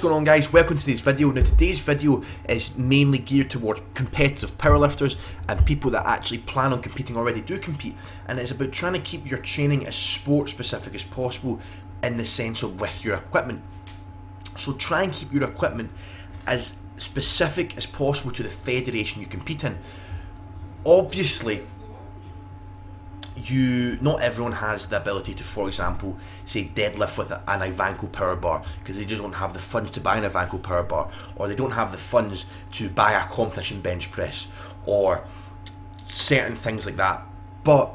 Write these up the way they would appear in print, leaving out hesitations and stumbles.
going on, guys? Welcome to today's video. Now today's video is mainly geared towards competitive powerlifters and people that actually plan on competing, already do compete, and it's about trying to keep your training as sport specific as possible in the sense of with your equipment. So try and keep your equipment as specific as possible to the federation you compete in. Obviously, not everyone has the ability to, for example, say deadlift with an Ivanko power bar because they just don't have the funds to buy an Ivanko power bar, or they don't have the funds to buy a competition bench press, or certain things like that. But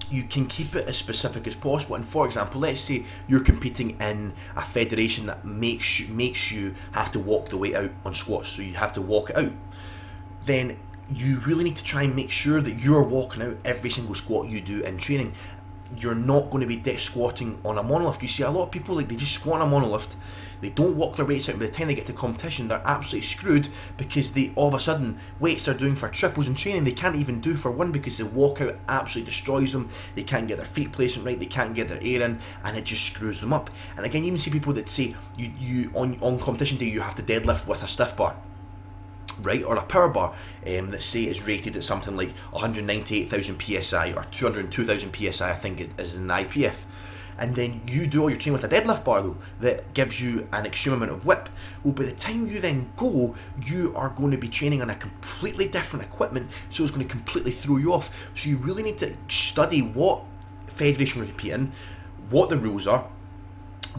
you can keep it as specific as possible. And for example, let's say you're competing in a federation that makes you have to walk the weight out on squats, so you have to walk it out. Then you really need to try and make sure that you're walking out every single squat you do in training. You're not going to be squatting on a monolift. You see a lot of people, like, they just squat on a monolift, they don't walk their weights out. By the time they get to competition, they're absolutely screwed because they all of a sudden weights they're doing for triples in training they can't even do for one, because the walkout absolutely destroys them. They can't get their feet placement right, they can't get their air in, and it just screws them up. And again, you even see people that say you on competition day you have to deadlift with a stiff bar, right, or a power bar that say is rated at something like 198,000 psi or 202,000 psi, I think it is in the IPF, and then you do all your training with a deadlift bar though that gives you an extreme amount of whip. Well, by the time you then go, you are going to be training on a completely different equipment, so it's going to completely throw you off. So you really need to study what federation you're competing, what the rules are,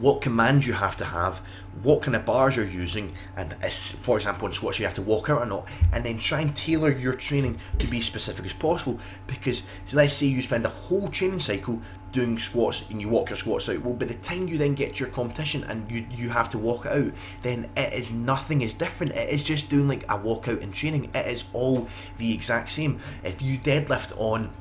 what commands you have to have, what kind of bars you're using, and for example in squats you have to walk out or not, and then try and tailor your training to be specific as possible. Because so let's say you spend a whole training cycle doing squats and you walk your squats out. Well, by the time you then get to your competition and you have to walk it out, then it is nothing is different. It is just doing like a walkout in training. It is all the exact same. If you deadlift on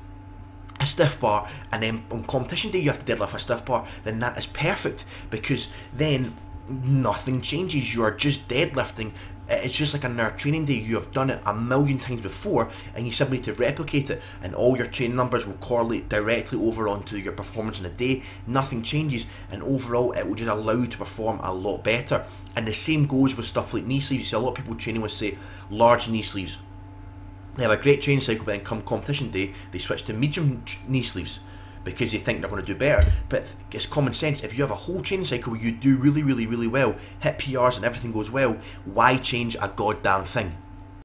a stiff bar and then on competition day you have to deadlift a stiff bar, then that is perfect, because then nothing changes. You are just deadlifting. It's just like another training day. You have done it a million times before and you simply need to replicate it, and all your training numbers will correlate directly over onto your performance in a day. Nothing changes, and overall it will just allow you to perform a lot better. And the same goes with stuff like knee sleeves. You see a lot of people training with, say, large knee sleeves. They have a great training cycle, but then come competition day, they switch to medium knee sleeves because they think they're going to do better. But it's common sense. If you have a whole training cycle where you do really well, hit PRs and everything goes well, why change a goddamn thing?